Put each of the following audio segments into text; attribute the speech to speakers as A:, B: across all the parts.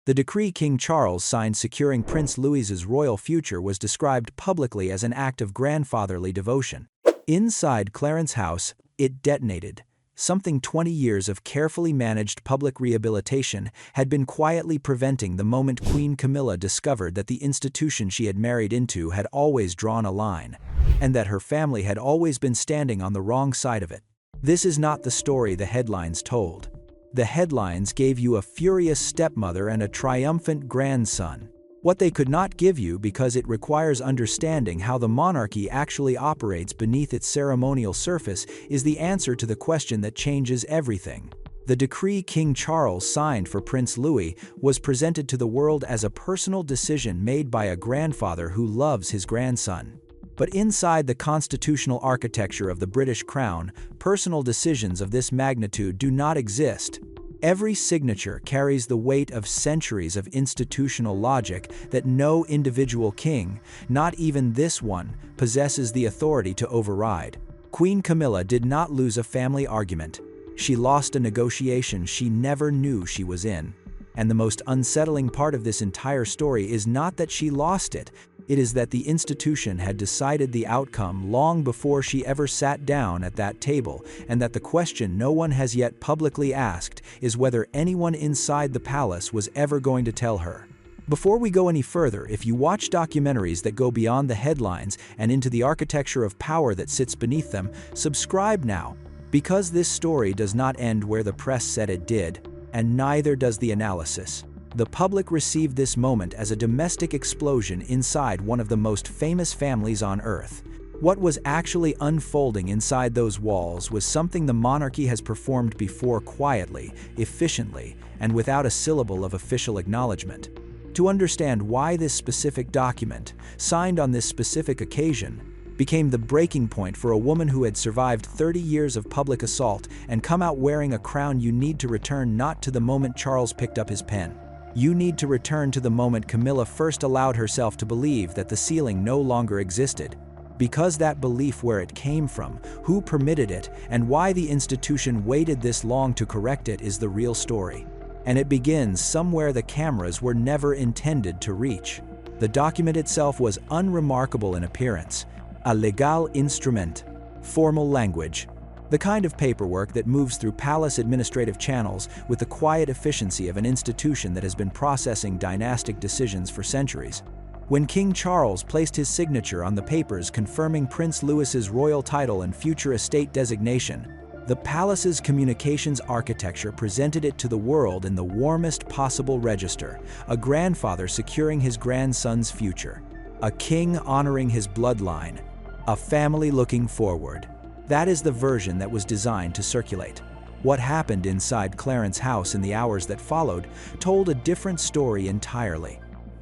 A: The decree King Charles signed securing Prince Louis's royal future was described publicly as an act of grandfatherly devotion. Inside Clarence House, it detonated. Something 20 years of carefully managed public rehabilitation had been quietly preventing the moment Queen Camilla discovered that the institution she had married into had always drawn a line, and that her family had always been standing on the wrong side of it. This is not the story the headlines told. The headlines gave you a furious stepmother and a triumphant grandson. What they could not give you, because it requires understanding how the monarchy actually operates beneath its ceremonial surface, is the answer to the question that changes everything. The decree King Charles signed for Prince Louis was presented to the world as a personal decision made by a grandfather who loves his grandson. But inside the constitutional architecture of the British Crown, personal decisions of this magnitude do not exist. Every signature carries the weight of centuries of institutional logic that no individual king, not even this one, possesses the authority to override. Queen Camilla did not lose a family argument. She lost a negotiation she never knew she was in. And the most unsettling part of this entire story is not that she lost it. It is that the institution had decided the outcome long before she ever sat down at that table, and that the question no one has yet publicly asked is whether anyone inside the palace was ever going to tell her. Before we go any further, if you watch documentaries that go beyond the headlines and into the architecture of power that sits beneath them, subscribe now, because this story does not end where the press said it did, and neither does the analysis. The public received this moment as a domestic explosion inside one of the most famous families on Earth. What was actually unfolding inside those walls was something the monarchy has performed before quietly, efficiently, and without a syllable of official acknowledgement. To understand why this specific document, signed on this specific occasion, became the breaking point for a woman who had survived 30 years of public assault and come out wearing a crown, you need to return not to the moment Charles picked up his pen. You need to return to the moment Camilla first allowed herself to believe that the ceiling no longer existed. Because that belief, where it came from, who permitted it, and why the institution waited this long to correct it, is the real story. And it begins somewhere the cameras were never intended to reach. The document itself was unremarkable in appearance. A legal instrument, formal language, the kind of paperwork that moves through palace administrative channels with the quiet efficiency of an institution that has been processing dynastic decisions for centuries. When King Charles placed his signature on the papers confirming Prince Louis's royal title and future estate designation, the palace's communications architecture presented it to the world in the warmest possible register: a grandfather securing his grandson's future, a king honoring his bloodline, a family looking forward. That is the version that was designed to circulate. What happened inside Clarence House in the hours that followed told a different story entirely.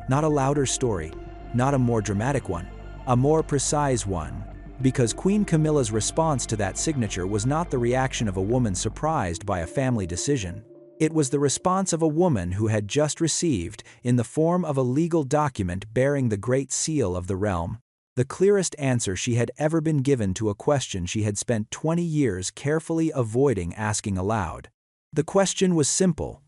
A: Not a louder story, not a more dramatic one, a more precise one. Because Queen Camilla's response to that signature was not the reaction of a woman surprised by a family decision. It was the response of a woman who had just received, in the form of a legal document bearing the Great Seal of the realm, the clearest answer she had ever been given to a question she had spent 20 years carefully avoiding asking aloud. The question was simple.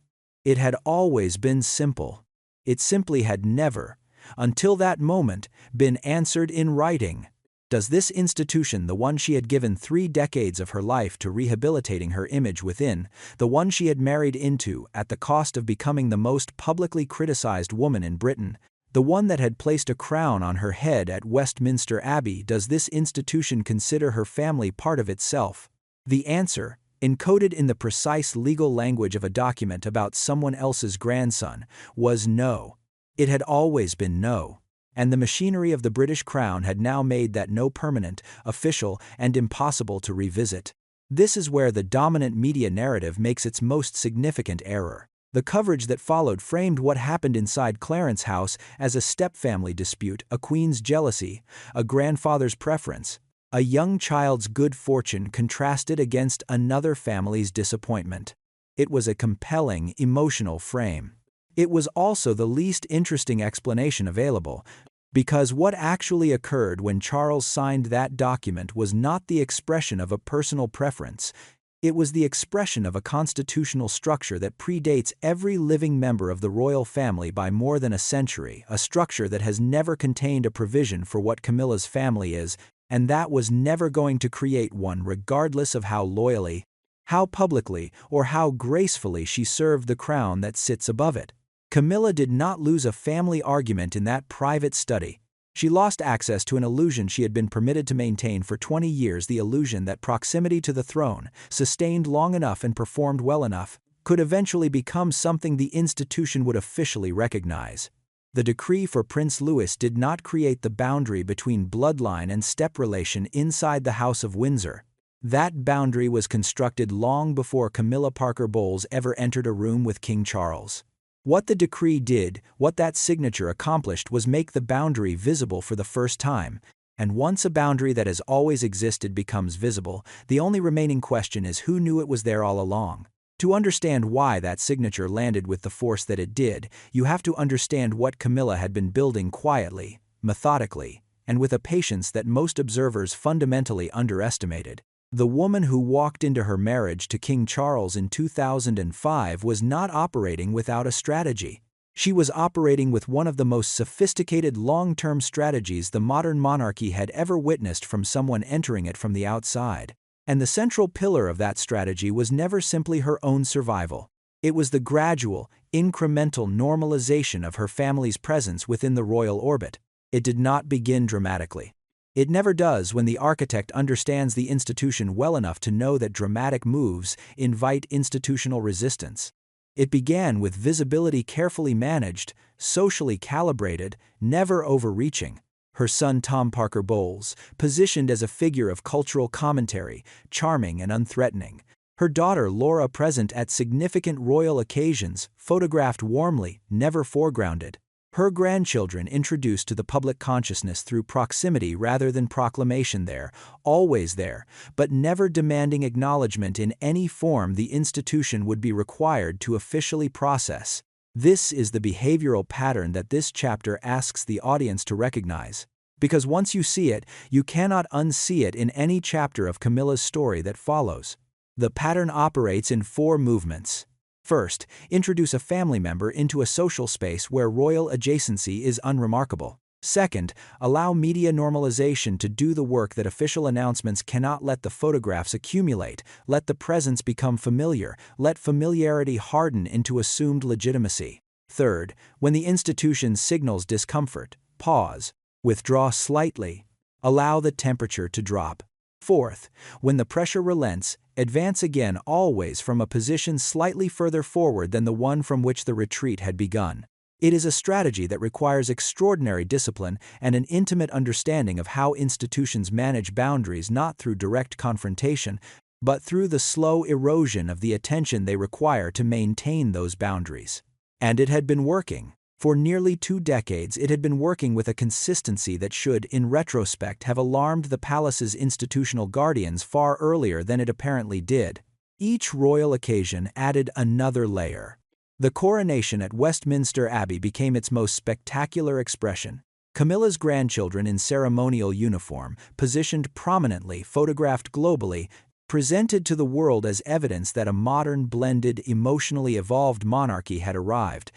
A: It had always been simple. It simply had never, until that moment, been answered in writing. Does this institution, the one she had given 3 decades of her life to rehabilitating her image within, the one she had married into at the cost of becoming the most publicly criticized woman in Britain, the one that had placed a crown on her head at Westminster Abbey, does this institution consider her family part of itself? The answer, encoded in the precise legal language of a document about someone else's grandson, was no. It had always been no. And the machinery of the British Crown had now made that no permanent, official, and impossible to revisit. This is where the dominant media narrative makes its most significant error. The coverage that followed framed what happened inside Clarence House as a stepfamily dispute, a queen's jealousy, a grandfather's preference, a young child's good fortune contrasted against another family's disappointment. It was a compelling, emotional frame. It was also the least interesting explanation available, because what actually occurred when Charles signed that document was not the expression of a personal preference. It was the expression of a constitutional structure that predates every living member of the royal family by more than a century, a structure that has never contained a provision for what Camilla's family is, and that was never going to create one regardless of how loyally, how publicly, or how gracefully she served the crown that sits above it. Camilla did not lose a family argument in that private study. She lost access to an illusion she had been permitted to maintain for 20 years, the illusion that proximity to the throne, sustained long enough and performed well enough, could eventually become something the institution would officially recognize. The decree for Prince Louis did not create the boundary between bloodline and step relation inside the House of Windsor. That boundary was constructed long before Camilla Parker Bowles ever entered a room with King Charles. What the decree did, what that signature accomplished, was make the boundary visible for the first time. And once a boundary that has always existed becomes visible, the only remaining question is who knew it was there all along. To understand why that signature landed with the force that it did, you have to understand what Camilla had been building quietly, methodically, and with a patience that most observers fundamentally underestimated. The woman who walked into her marriage to King Charles in 2005 was not operating without a strategy. She was operating with one of the most sophisticated long-term strategies the modern monarchy had ever witnessed from someone entering it from the outside. And the central pillar of that strategy was never simply her own survival. It was the gradual, incremental normalization of her family's presence within the royal orbit. It did not begin dramatically. It never does when the architect understands the institution well enough to know that dramatic moves invite institutional resistance. It began with visibility carefully managed, socially calibrated, never overreaching. Her son Tom Parker Bowles, positioned as a figure of cultural commentary, charming and unthreatening. Her daughter Laura present at significant royal occasions, photographed warmly, never foregrounded. Her grandchildren introduced to the public consciousness through proximity rather than proclamation, there, always there, but never demanding acknowledgement in any form the institution would be required to officially process. This is the behavioral pattern that this chapter asks the audience to recognize. Because once you see it, you cannot unsee it in any chapter of Camilla's story that follows. The pattern operates in 4 movements. First, introduce a family member into a social space where royal adjacency is unremarkable. Second, allow media normalization to do the work that official announcements cannot. Let the photographs accumulate, let the presence become familiar, let familiarity harden into assumed legitimacy. Third, when the institution signals discomfort, pause, withdraw slightly, allow the temperature to drop. Fourth, when the pressure relents, advance again, always from a position slightly further forward than the one from which the retreat had begun. It is a strategy that requires extraordinary discipline and an intimate understanding of how institutions manage boundaries, not through direct confrontation, but through the slow erosion of the attention they require to maintain those boundaries. And it had been working. For nearly 2 decades, it had been working with a consistency that should, in retrospect, have alarmed the palace's institutional guardians far earlier than it apparently did. Each royal occasion added another layer. The coronation at Westminster Abbey became its most spectacular expression. Camilla's grandchildren in ceremonial uniform, positioned prominently, photographed globally, presented to the world as evidence that a modern, blended, emotionally evolved monarchy had arrived.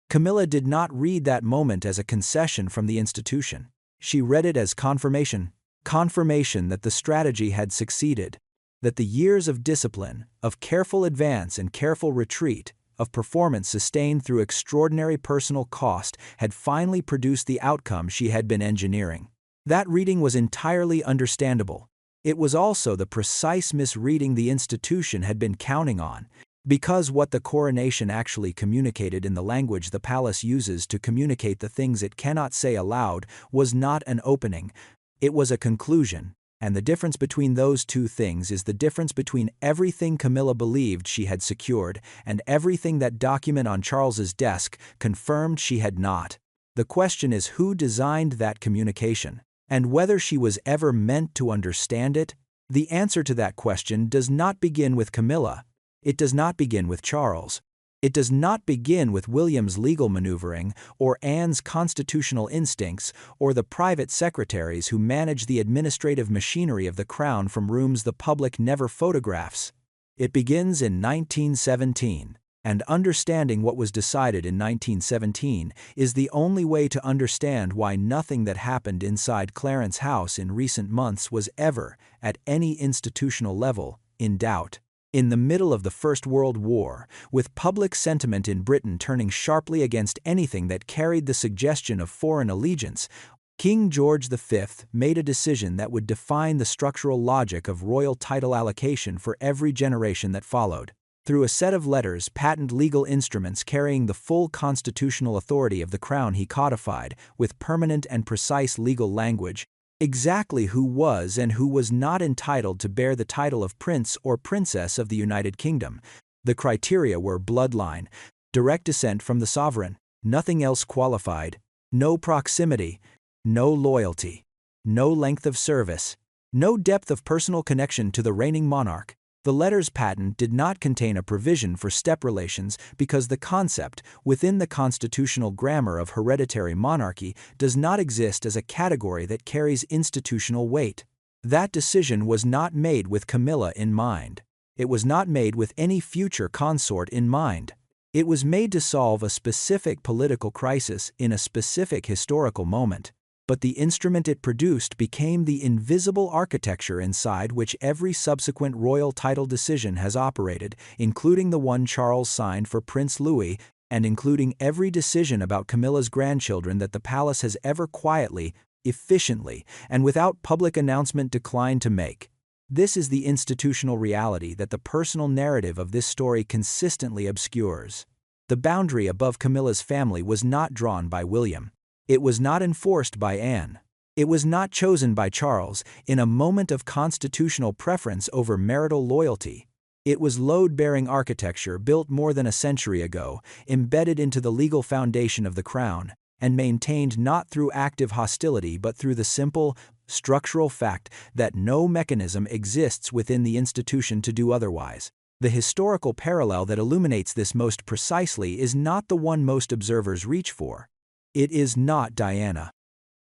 A: Camilla did not read that moment as a concession from the institution. She read it as confirmation that the strategy had succeeded, that the years of discipline, of careful advance and careful retreat, of performance sustained through extraordinary personal cost had finally produced the outcome she had been engineering. That reading was entirely understandable. It was also the precise misreading the institution had been counting on. Because what the coronation actually communicated in the language the palace uses to communicate the things it cannot say aloud was not an opening, it was a conclusion, and the difference between those 2 things is the difference between everything Camilla believed she had secured and everything that document on Charles's desk confirmed she had not. The question is who designed that communication, and whether she was ever meant to understand it. The answer to that question does not begin with Camilla. It does not begin with Charles. It does not begin with William's legal maneuvering, or Anne's constitutional instincts, or the private secretaries who manage the administrative machinery of the crown from rooms the public never photographs. It begins in 1917, and understanding what was decided in 1917 is the only way to understand why nothing that happened inside Clarence House in recent months was ever, at any institutional level, in doubt. In the middle of the First World War, with public sentiment in Britain turning sharply against anything that carried the suggestion of foreign allegiance, King George V made a decision that would define the structural logic of royal title allocation for every generation that followed. Through a set of letters, patent legal instruments carrying the full constitutional authority of the crown, he codified, with permanent and precise legal language, exactly who was and who was not entitled to bear the title of Prince or Princess of the United Kingdom. The criteria were bloodline, direct descent from the sovereign, nothing else qualified, no proximity, no loyalty, no length of service, no depth of personal connection to the reigning monarch. The letter's patent did not contain a provision for step relations because the concept, within the constitutional grammar of hereditary monarchy, does not exist as a category that carries institutional weight. That decision was not made with Camilla in mind. It was not made with any future consort in mind. It was made to solve a specific political crisis in a specific historical moment. But the instrument it produced became the invisible architecture inside which every subsequent royal title decision has operated, including the one Charles signed for Prince Louis, and including every decision about Camilla's grandchildren that the palace has ever quietly, efficiently, and without public announcement declined to make. This is the institutional reality that the personal narrative of this story consistently obscures. The boundary above Camilla's family was not drawn by William. It was not enforced by Anne. It was not chosen by Charles in a moment of constitutional preference over marital loyalty. It was load-bearing architecture built more than a century ago, embedded into the legal foundation of the crown, and maintained not through active hostility but through the simple, structural fact that no mechanism exists within the institution to do otherwise. The historical parallel that illuminates this most precisely is not the one most observers reach for. It is not Diana.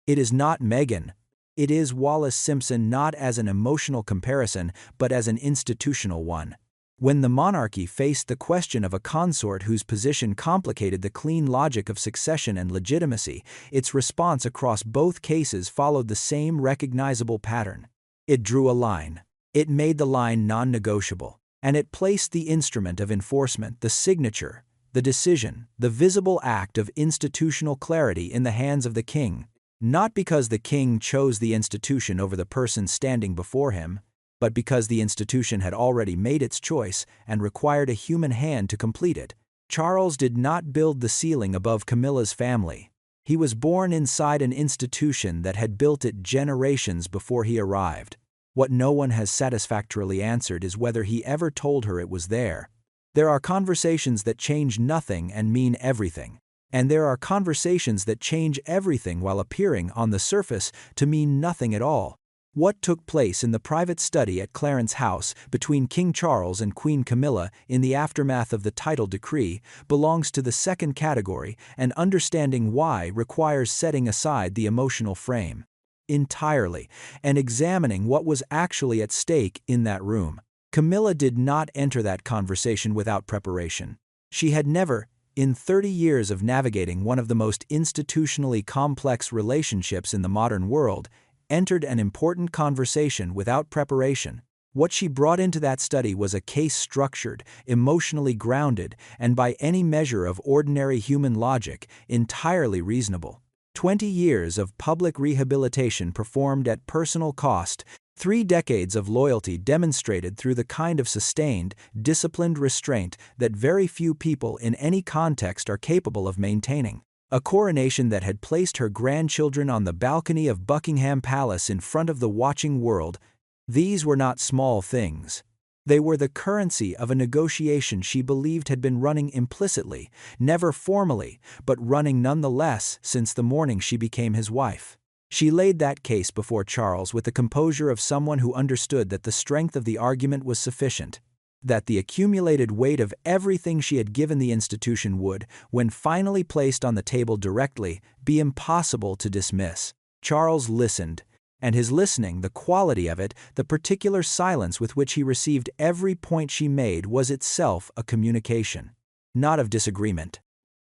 A: It is not Meghan. It is Wallis Simpson, not as an emotional comparison, but as an institutional one. When the monarchy faced the question of a consort whose position complicated the clean logic of succession and legitimacy, its response across both cases followed the same recognizable pattern. It drew a line. It made the line non-negotiable, and it placed the instrument of enforcement, the signature, the decision, the visible act of institutional clarity in the hands of the king, not because the king chose the institution over the person standing before him, but because the institution had already made its choice and required a human hand to complete it. Charles did not build the ceiling above Camilla's family. He was born inside an institution that had built it generations before he arrived. What no one has satisfactorily answered is whether he ever told her it was there. There are conversations that change nothing and mean everything, and there are conversations that change everything while appearing on the surface to mean nothing at all. What took place in the private study at Clarence House between King Charles and Queen Camilla in the aftermath of the title decree belongs to the second category, and understanding why requires setting aside the emotional frame entirely and examining what was actually at stake in that room. Camilla did not enter that conversation without preparation. She had never, in 30 years of navigating one of the most institutionally complex relationships in the modern world, entered an important conversation without preparation. What she brought into that study was a case structured, emotionally grounded, and by any measure of ordinary human logic, entirely reasonable. 20 years of public rehabilitation performed at personal cost, 3 decades of loyalty demonstrated through the kind of sustained, disciplined restraint that very few people in any context are capable of maintaining. A coronation that had placed her grandchildren on the balcony of Buckingham Palace in front of the watching world. These were not small things. They were the currency of a negotiation she believed had been running implicitly, never formally, but running nonetheless since the morning she became his wife. She laid that case before Charles with the composure of someone who understood that the strength of the argument was sufficient, that the accumulated weight of everything she had given the institution would, when finally placed on the table directly, be impossible to dismiss. Charles listened, And his listening, the quality of it, the particular silence with which he received every point she made was itself a communication. Not of disagreement.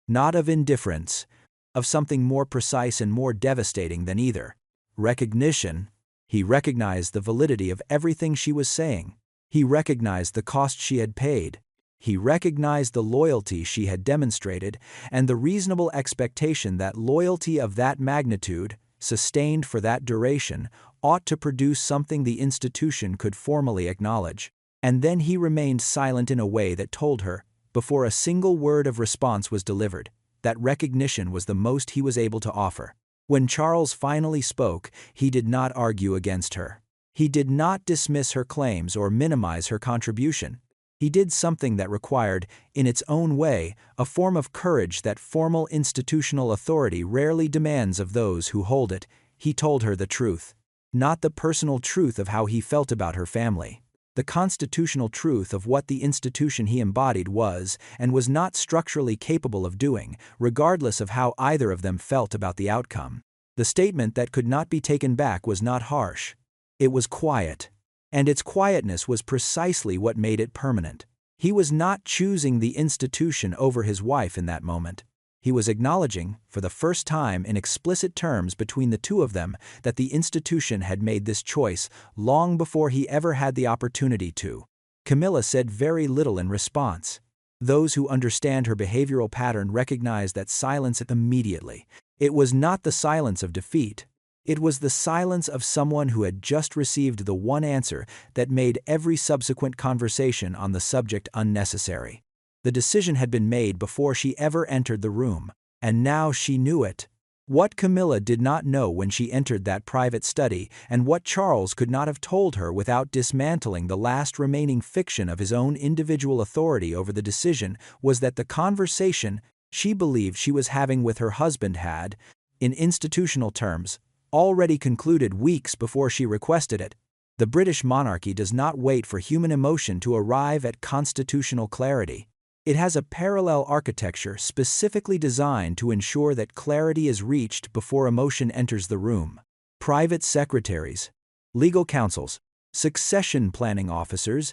A: Not of indifference. Of something more precise and more devastating than either. Recognition. He recognized the validity of everything she was saying. He recognized the cost she had paid. He recognized the loyalty she had demonstrated, and the reasonable expectation that loyalty of that magnitude, sustained for that duration, ought to produce something the institution could formally acknowledge. And then he remained silent in a way that told her, before a single word of response was delivered, that recognition was the most he was able to offer. When Charles finally spoke, he did not argue against her. He did not dismiss her claims or minimize her contribution. He did something that required, in its own way, a form of courage that formal institutional authority rarely demands of those who hold it. He told her the truth. Not the personal truth of how he felt about her family. The constitutional truth of what the institution he embodied was and was not structurally capable of doing, regardless of how either of them felt about the outcome. The statement that could not be taken back was not harsh. It was quiet. And its quietness was precisely what made it permanent. He was not choosing the institution over his wife in that moment. He was acknowledging, for the first time in explicit terms between the two of them, that the institution had made this choice long before he ever had the opportunity to. Camilla said very little in response. Those who understand her behavioral pattern recognize that silence immediately. It was not the silence of defeat. It was the silence of someone who had just received the one answer that made every subsequent conversation on the subject unnecessary. The decision had been made before she ever entered the room, and now she knew it. What Camilla did not know when she entered that private study, and what Charles could not have told her without dismantling the last remaining fiction of his own individual authority over the decision, was that the conversation she believed she was having with her husband had, in institutional terms, already concluded weeks before she requested it. The British monarchy does not wait for human emotion to arrive at constitutional clarity. It has a parallel architecture specifically designed to ensure that clarity is reached before emotion enters the room. Private secretaries, legal counsels, succession planning officers,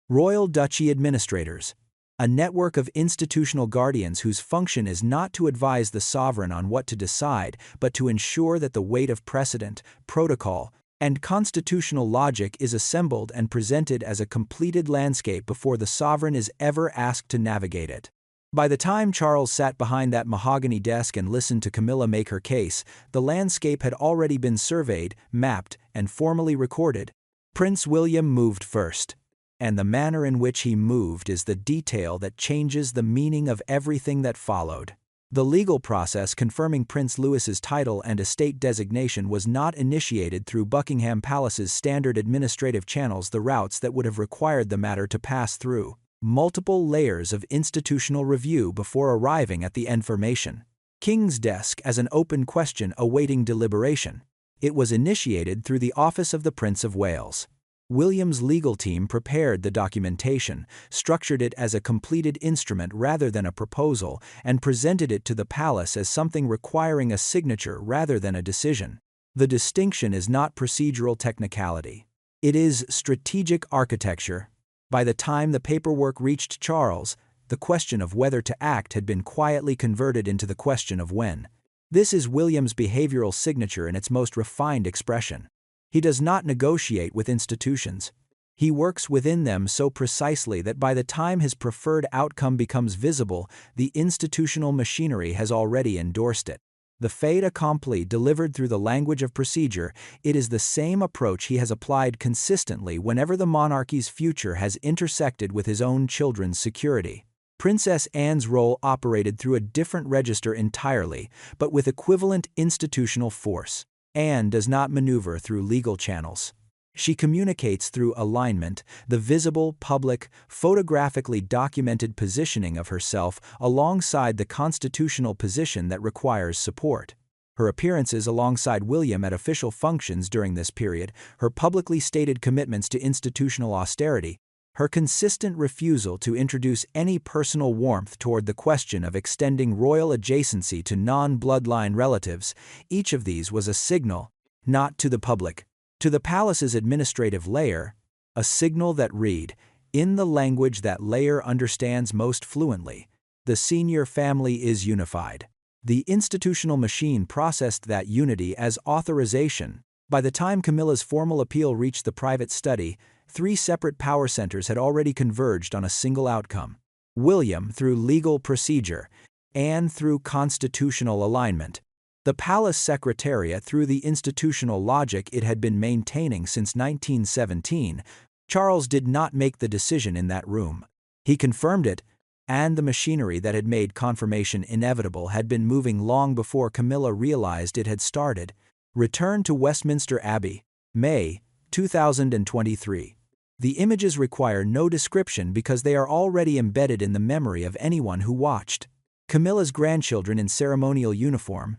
A: royal duchy administrators. A network of institutional guardians whose function is not to advise the sovereign on what to decide, but to ensure that the weight of precedent, protocol, and constitutional logic is assembled and presented as a completed landscape before the sovereign is ever asked to navigate it. By the time Charles sat behind that mahogany desk and listened to Camilla make her case, the landscape had already been surveyed, mapped, and formally recorded. Prince William moved first. And the manner in which he moved is the detail that changes the meaning of everything that followed. The legal process confirming Prince Louis's title and estate designation was not initiated through Buckingham Palace's standard administrative channels, the routes that would have required the matter to pass through multiple layers of institutional review before arriving at the information. King's desk as an open question awaiting deliberation. It was initiated through the office of the Prince of Wales. William's legal team prepared the documentation, structured it as a completed instrument rather than a proposal, and presented it to the palace as something requiring a signature rather than a decision. The distinction is not procedural technicality. It is strategic architecture. By the time the paperwork reached Charles, the question of whether to act had been quietly converted into the question of when. This is William's behavioral signature in its most refined expression. He does not negotiate with institutions. He works within them so precisely that by the time his preferred outcome becomes visible, the institutional machinery has already endorsed it. The fait accompli delivered through the language of procedure, it is the same approach he has applied consistently whenever the monarchy's future has intersected with his own children's security. Princess Anne's role operated through a different register entirely, but with equivalent institutional force. Anne does not maneuver through legal channels. She communicates through alignment, the visible, public, photographically documented positioning of herself alongside the constitutional position that requires support. Her appearances alongside William at official functions during this period, her publicly stated commitments to institutional austerity, her consistent refusal to introduce any personal warmth toward the question of extending royal adjacency to non-bloodline relatives, each of these was a signal, not to the public, To the palace's administrative layer, a signal that read, in the language that layer understands most fluently, the senior family is unified. The institutional machine processed that unity as authorization. By the time Camilla's formal appeal reached the private study, 3 separate power centers had already converged on a single outcome. William through legal procedure, Anne through constitutional alignment. The palace secretariat through the institutional logic it had been maintaining since 1917. Charles did not make the decision in that room. He confirmed it, and the machinery that had made confirmation inevitable had been moving long before Camilla realized it had started. Return to Westminster Abbey, May 2023. The images require no description because they are already embedded in the memory of anyone who watched. Camilla's grandchildren in ceremonial uniform,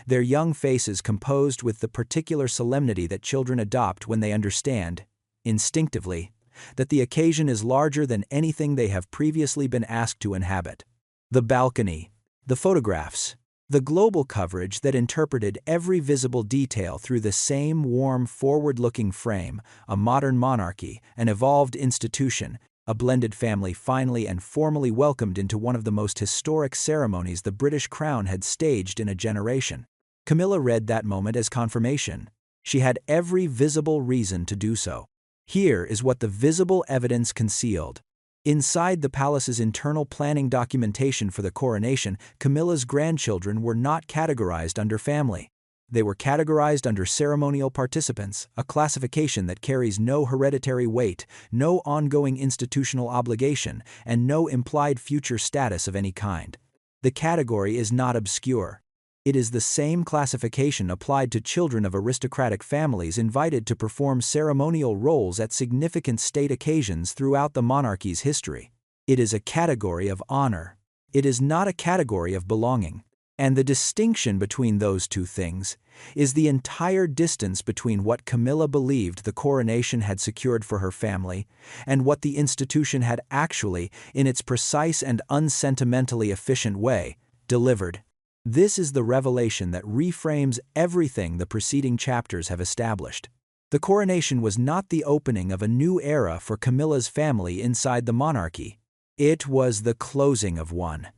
A: their young faces composed with the particular solemnity that children adopt when they understand, instinctively, that the occasion is larger than anything they have previously been asked to inhabit. The balcony, the photographs, the global coverage that interpreted every visible detail through the same warm, forward-looking frame, a modern monarchy, an evolved institution, a blended family finally and formally welcomed into one of the most historic ceremonies the British crown had staged in a generation. Camilla read that moment as confirmation. She had every visible reason to do so. Here is what the visible evidence concealed. Inside the palace's internal planning documentation for the coronation, Camilla's grandchildren were not categorized under family. They were categorized under ceremonial participants, a classification that carries no hereditary weight, no ongoing institutional obligation, and no implied future status of any kind. The category is not obscure. It is the same classification applied to children of aristocratic families invited to perform ceremonial roles at significant state occasions throughout the monarchy's history. It is a category of honor. It is not a category of belonging. And the distinction between those two things is the entire distance between what Camilla believed the coronation had secured for her family and what the institution had actually, in its precise and unsentimentally efficient way, delivered. This is the revelation that reframes everything the preceding chapters have established. The coronation was not the opening of a new era for Camilla's family inside the monarchy. It was the closing of one.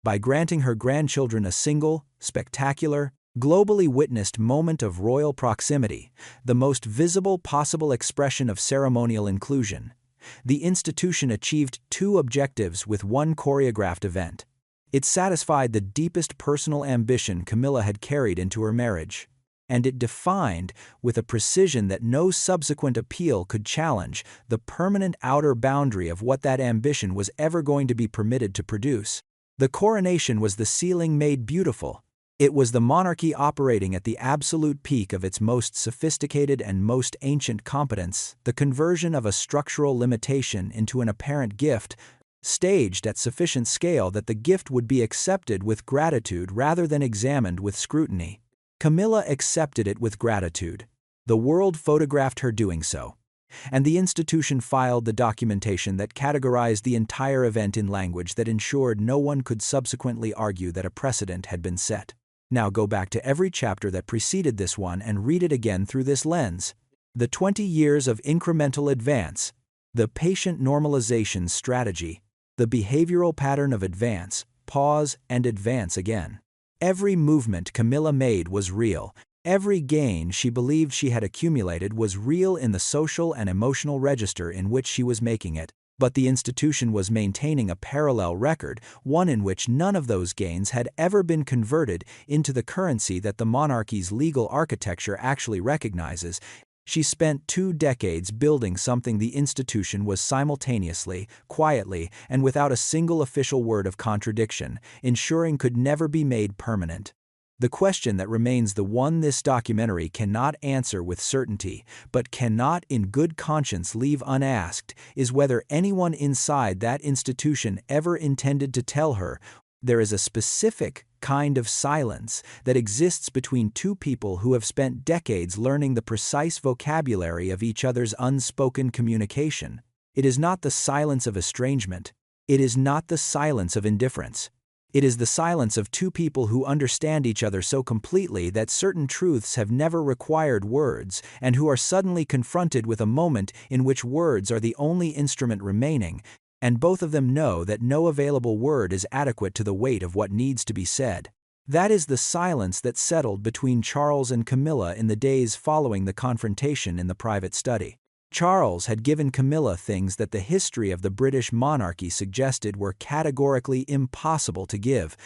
A: By granting her grandchildren a single, spectacular, globally witnessed moment of royal proximity, the most visible possible expression of ceremonial inclusion, the institution achieved 2 objectives with one choreographed event. It satisfied the deepest personal ambition Camilla had carried into her marriage, and it defined, with a precision that no subsequent appeal could challenge, the permanent outer boundary of what that ambition was ever going to be permitted to produce. The coronation was the ceiling made beautiful. It was the monarchy operating at the absolute peak of its most sophisticated and most ancient competence, the conversion of a structural limitation into an apparent gift, staged at sufficient scale that the gift would be accepted with gratitude rather than examined with scrutiny. Camilla accepted it with gratitude. The world photographed her doing so. And the institution filed the documentation that categorized the entire event in language that ensured no one could subsequently argue that a precedent had been set. Now go back to every chapter that preceded this one and read it again through this lens. The 20 years of incremental advance, the patient normalization strategy, the behavioral pattern of advance, pause, and advance again. Every movement Camilla made was real. Every gain she believed she had accumulated was real in the social and emotional register in which she was making it. But the institution was maintaining a parallel record, one in which none of those gains had ever been converted into the currency that the monarchy's legal architecture actually recognizes. She spent 2 decades building something the institution was simultaneously, quietly, and without a single official word of contradiction, ensuring could never be made permanent. The question that remains the one this documentary cannot answer with certainty, but cannot in good conscience leave unasked, is whether anyone inside that institution ever intended to tell her there is a specific kind of silence that exists between 2 people who have spent decades learning the precise vocabulary of each other's unspoken communication. It is not the silence of estrangement. It is not the silence of indifference. It is the silence of two people who understand each other so completely that certain truths have never required words, and who are suddenly confronted with a moment in which words are the only instrument remaining, and both of them know that no available word is adequate to the weight of what needs to be said. That is the silence that settled between Charles and Camilla in the days following the confrontation in the private study. Charles had given Camilla things that the history of the British monarchy suggested were categorically impossible to give.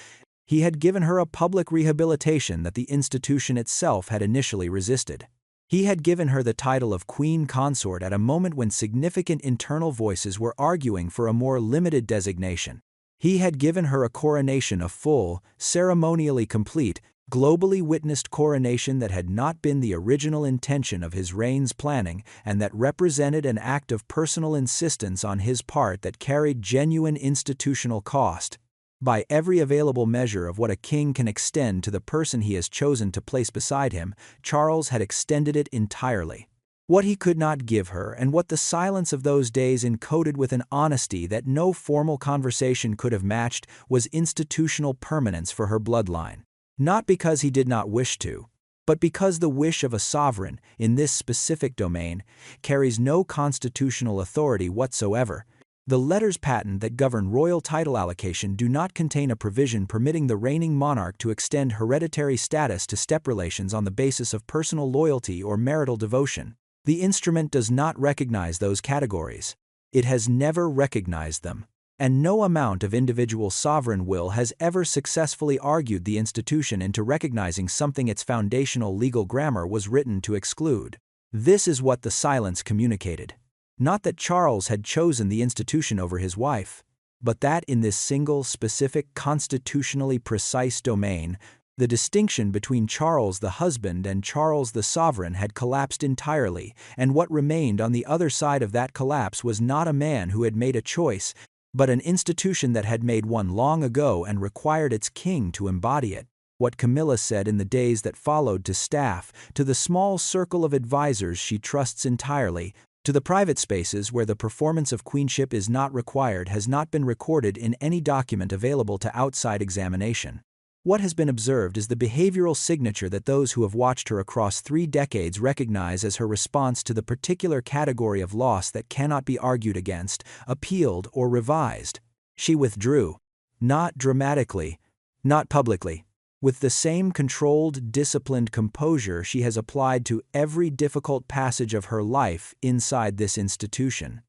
A: He had given her a public rehabilitation that the institution itself had initially resisted. He had given her the title of Queen Consort at a moment when significant internal voices were arguing for a more limited designation. He had given her a coronation, a full, ceremonially complete, globally witnessed coronation that had not been the original intention of his reign's planning and that represented an act of personal insistence on his part that carried genuine institutional cost. By every available measure of what a king can extend to the person he has chosen to place beside him, Charles had extended it entirely. What he could not give her, and what the silence of those days encoded with an honesty that no formal conversation could have matched, was institutional permanence for her bloodline. Not because he did not wish to, but because the wish of a sovereign, in this specific domain, carries no constitutional authority whatsoever. The letters patent that govern royal title allocation do not contain a provision permitting the reigning monarch to extend hereditary status to step relations on the basis of personal loyalty or marital devotion. The instrument does not recognize those categories. It has never recognized them. And no amount of individual sovereign will has ever successfully argued the institution into recognizing something its foundational legal grammar was written to exclude. This is what the silence communicated. Not that Charles had chosen the institution over his wife, but that in this single, specific, constitutionally precise domain, the distinction between Charles the husband and Charles the sovereign had collapsed entirely, and what remained on the other side of that collapse was not a man who had made a choice, but an institution that had made one long ago and required its king to embody it. What Camilla said in the days that followed to staff, to the small circle of advisors she trusts entirely, to the private spaces where the performance of queenship is not required, has not been recorded in any document available to outside examination. What has been observed is the behavioral signature that those who have watched her across 3 decades recognize as her response to the particular category of loss that cannot be argued against, appealed, or revised. She withdrew. Not dramatically, not publicly. With the same controlled, disciplined composure she has applied to every difficult passage of her life inside this institution.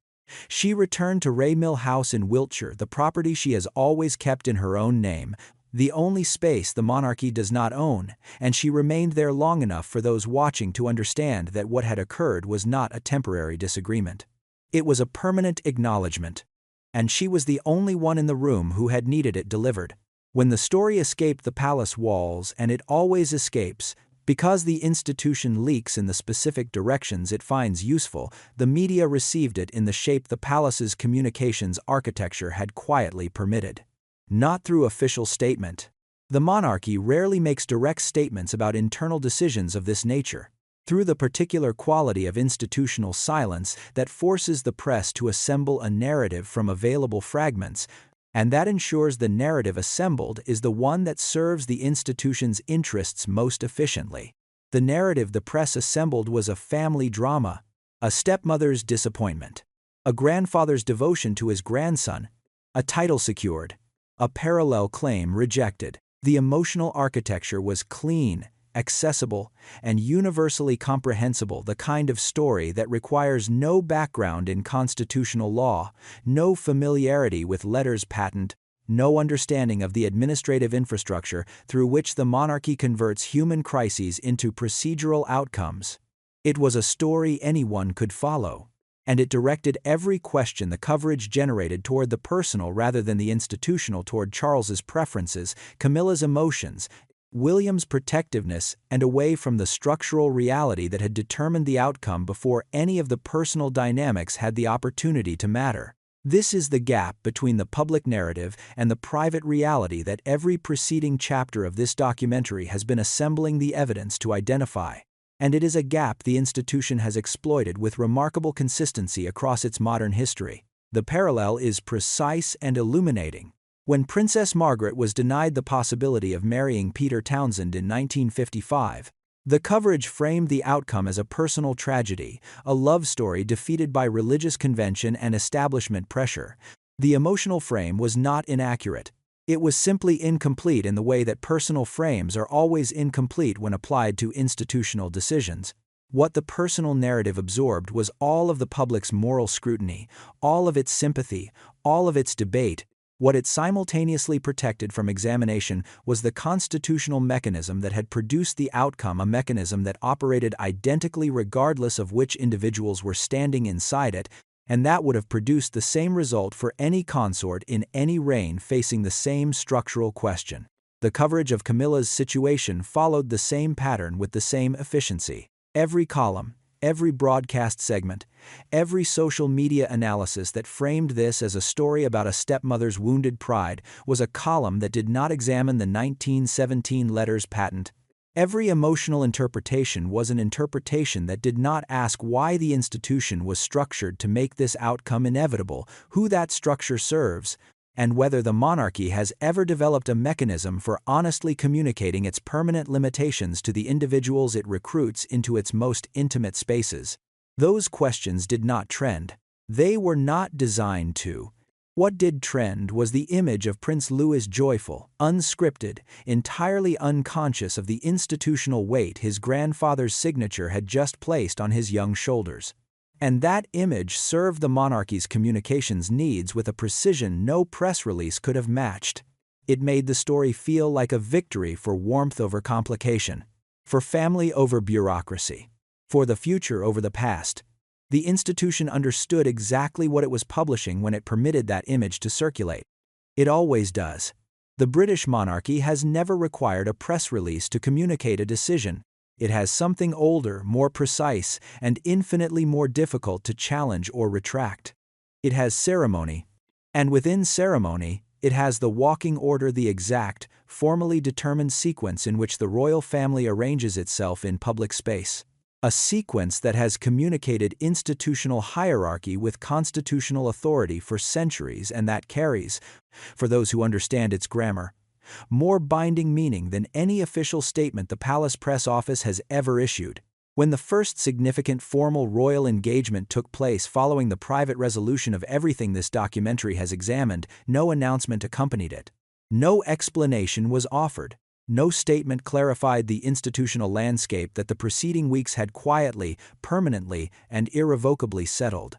A: She returned to Raymill House in Wiltshire, the property she has always kept in her own name, the only space the monarchy does not own, and she remained there long enough for those watching to understand that what had occurred was not a temporary disagreement. It was a permanent acknowledgement, and she was the only one in the room who had needed it delivered. When the story escaped the palace walls, and it always escapes, because the institution leaks in the specific directions it finds useful, the media received it in the shape the palace's communications architecture had quietly permitted. Not through official statement. The monarchy rarely makes direct statements about internal decisions of this nature. Through the particular quality of institutional silence that forces the press to assemble a narrative from available fragments, and that ensures the narrative assembled is the one that serves the institution's interests most efficiently. The narrative the press assembled was a family drama, a stepmother's disappointment, a grandfather's devotion to his grandson, a title secured, a parallel claim rejected. The emotional architecture was clean, accessible, and universally comprehensible, the kind of story that requires no background in constitutional law, no familiarity with letters patent, no understanding of the administrative infrastructure through which the monarchy converts human crises into procedural outcomes. It was a story anyone could follow, and it directed every question the coverage generated toward the personal rather than the institutional, toward Charles's preferences, Camilla's emotions, William's protectiveness, and away from the structural reality that had determined the outcome before any of the personal dynamics had the opportunity to matter. This is the gap between the public narrative and the private reality that every preceding chapter of this documentary has been assembling the evidence to identify. And it is a gap the institution has exploited with remarkable consistency across its modern history. The parallel is precise and illuminating. When Princess Margaret was denied the possibility of marrying Peter Townsend in 1955, the coverage framed the outcome as a personal tragedy, a love story defeated by religious convention and establishment pressure. The emotional frame was not inaccurate. It was simply incomplete in the way that personal frames are always incomplete when applied to institutional decisions. What the personal narrative absorbed was all of the public's moral scrutiny, all of its sympathy, all of its debate. What it simultaneously protected from examination was the constitutional mechanism that had produced the outcome, a mechanism that operated identically regardless of which individuals were standing inside it, and that would have produced the same result for any consort in any reign facing the same structural question. The coverage of Camilla's situation followed the same pattern with the same efficiency. Every column, every broadcast segment, every social media analysis that framed this as a story about a stepmother's wounded pride was a column that did not examine the 1917 letters patent. Every emotional interpretation was an interpretation that did not ask why the institution was structured to make this outcome inevitable, who that structure serves, and whether the monarchy has ever developed a mechanism for honestly communicating its permanent limitations to the individuals it recruits into its most intimate spaces. Those questions did not trend. They were not designed to. What did trend was the image of Prince Louis joyful, unscripted, entirely unconscious of the institutional weight his grandfather's signature had just placed on his young shoulders. And that image served the monarchy's communications needs with a precision no press release could have matched. It made the story feel like a victory for warmth over complication, for family over bureaucracy, for the future over the past. The institution understood exactly what it was publishing when it permitted that image to circulate. It always does. The British monarchy has never required a press release to communicate a decision. It has something older, more precise, and infinitely more difficult to challenge or retract. It has ceremony. And within ceremony, it has the walking order, the exact, formally determined sequence in which the royal family arranges itself in public space. A sequence that has communicated institutional hierarchy with constitutional authority for centuries and that carries, for those who understand its grammar, more binding meaning than any official statement the Palace Press Office has ever issued. When the first significant formal royal engagement took place following the private resolution of everything this documentary has examined, no announcement accompanied it. No explanation was offered. No statement clarified the institutional landscape that the preceding weeks had quietly, permanently, and irrevocably settled.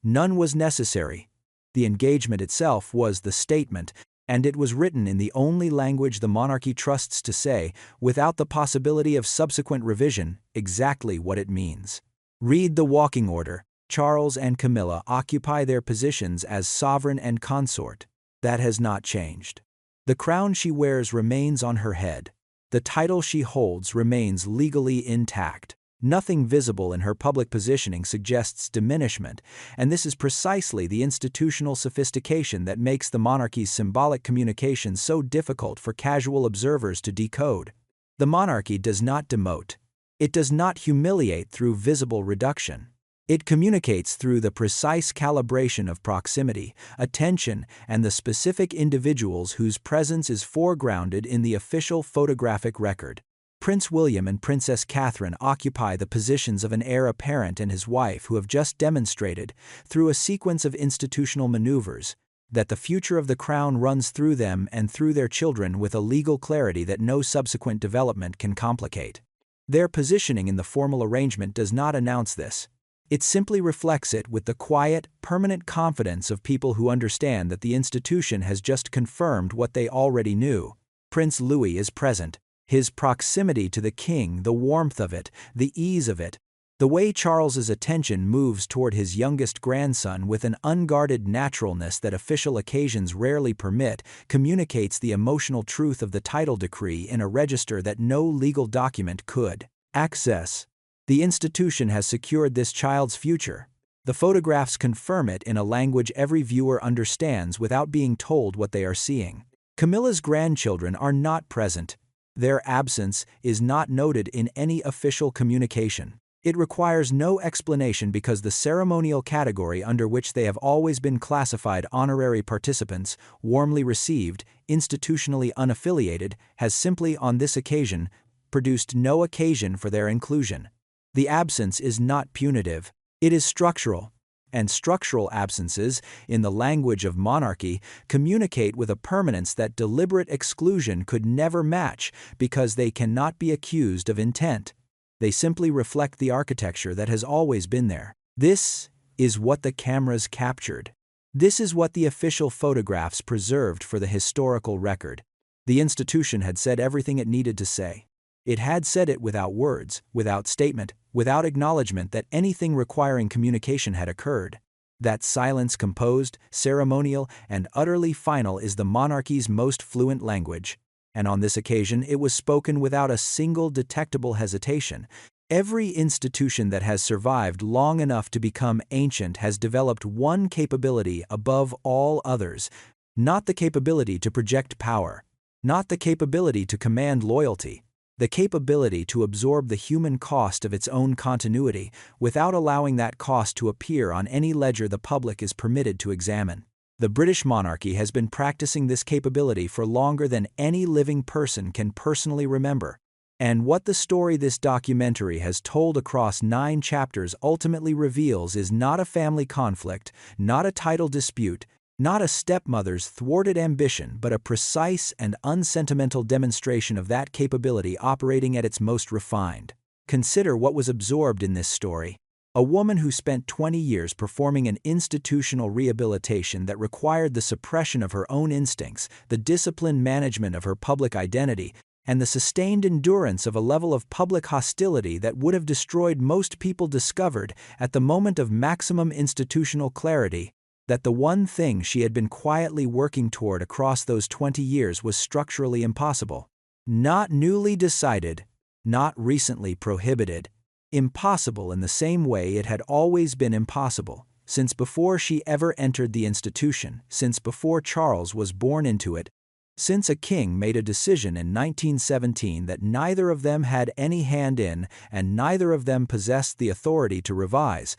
A: None was necessary. The engagement itself was the statement, and it was written in the only language the monarchy trusts to say, without the possibility of subsequent revision, exactly what it means. Read the walking order. Charles and Camilla occupy their positions as sovereign and consort. That has not changed. The crown she wears remains on her head. The title she holds remains legally intact. Nothing visible in her public positioning suggests diminishment, and this is precisely the institutional sophistication that makes the monarchy's symbolic communication so difficult for casual observers to decode. The monarchy does not demote. It does not humiliate through visible reduction. It communicates through the precise calibration of proximity, attention, and the specific individuals whose presence is foregrounded in the official photographic record. Prince William and Princess Catherine occupy the positions of an heir apparent and his wife who have just demonstrated, through a sequence of institutional maneuvers, that the future of the crown runs through them and through their children with a legal clarity that no subsequent development can complicate. Their positioning in the formal arrangement does not announce this. It simply reflects it with the quiet, permanent confidence of people who understand that the institution has just confirmed what they already knew. Prince Louis is present. His proximity to the king, the warmth of it, the ease of it, the way Charles's attention moves toward his youngest grandson with an unguarded naturalness that official occasions rarely permit, communicates the emotional truth of the title decree in a register that no legal document could access. The institution has secured this child's future. The photographs confirm it in a language every viewer understands without being told what they are seeing. Camilla's grandchildren are not present. Their absence is not noted in any official communication. It requires no explanation because the ceremonial category under which they have always been classified, honorary participants, warmly received, institutionally unaffiliated, has simply on this occasion produced no occasion for their inclusion. The absence is not punitive, it is structural. And structural absences, in the language of monarchy, communicate with a permanence that deliberate exclusion could never match because they cannot be accused of intent. They simply reflect the architecture that has always been there. This is what the cameras captured. This is what the official photographs preserved for the historical record. The institution had said everything it needed to say. It had said it without words, without statement, without acknowledgement that anything requiring communication had occurred. That silence, composed, ceremonial, and utterly final, is the monarchy's most fluent language. And on this occasion it was spoken without a single detectable hesitation. Every institution that has survived long enough to become ancient has developed one capability above all others, not the capability to project power, not the capability to command loyalty, the capability to absorb the human cost of its own continuity without allowing that cost to appear on any ledger the public is permitted to examine. The British monarchy has been practicing this capability for longer than any living person can personally remember. And what the story this documentary has told across 9 chapters ultimately reveals is not a family conflict, not a title dispute, not a stepmother's thwarted ambition, but a precise and unsentimental demonstration of that capability operating at its most refined. Consider what was absorbed in this story. A woman who spent 20 years performing an institutional rehabilitation that required the suppression of her own instincts, the disciplined management of her public identity, and the sustained endurance of a level of public hostility that would have destroyed most people, discovered, at the moment of maximum institutional clarity, that the one thing she had been quietly working toward across those 20 years was structurally impossible. Not newly decided, not recently prohibited. Impossible in the same way it had always been impossible, since before she ever entered the institution, since before Charles was born into it, since a king made a decision in 1917 that neither of them had any hand in and neither of them possessed the authority to revise.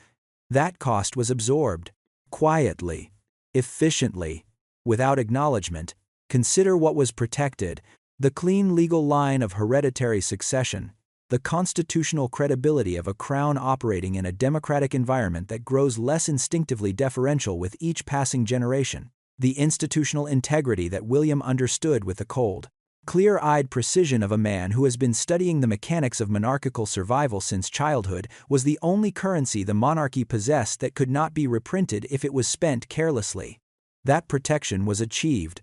A: That cost was absorbed. Quietly, efficiently, without acknowledgement. Consider what was protected: the clean legal line of hereditary succession, the constitutional credibility of a crown operating in a democratic environment that grows less instinctively deferential with each passing generation, the institutional integrity that William understood with the cold, clear-eyed precision of a man who has been studying the mechanics of monarchical survival since childhood, was the only currency the monarchy possessed that could not be reprinted if it was spent carelessly. That protection was achieved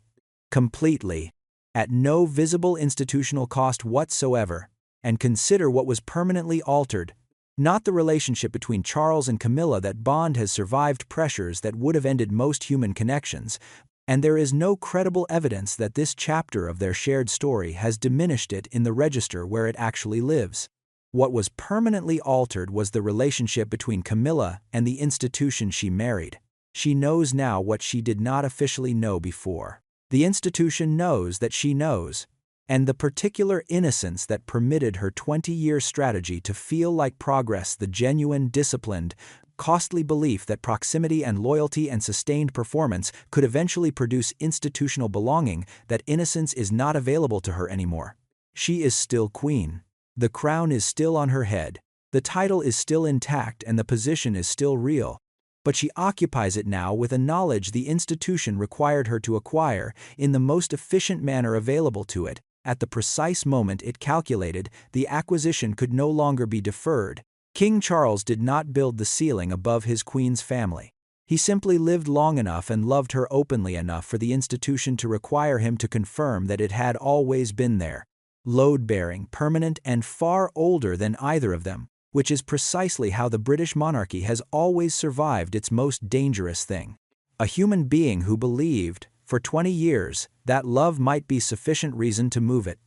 A: completely, at no visible institutional cost whatsoever. And consider what was permanently altered. Not the relationship between Charles and Camilla. That bond has survived pressures that would have ended most human connections, and there is no credible evidence that this chapter of their shared story has diminished it in the register where it actually lives. What was permanently altered was the relationship between Camilla and the institution she married. She knows now what she did not officially know before. The institution knows that she knows, and the particular innocence that permitted her 20-year strategy to feel like progress, the genuine, disciplined, costly belief that proximity and loyalty and sustained performance could eventually produce institutional belonging, that innocence is not available to her anymore. She is still queen. The crown is still on her head. The title is still intact and the position is still real. But she occupies it now with a knowledge the institution required her to acquire in the most efficient manner available to it. At the precise moment it calculated, the acquisition could no longer be deferred. King Charles did not build the ceiling above his queen's family. He simply lived long enough and loved her openly enough for the institution to require him to confirm that it had always been there. Load-bearing, permanent, and far older than either of them, which is precisely how the British monarchy has always survived its most dangerous thing. A human being who believed, for 20 years, that love might be sufficient reason to move it.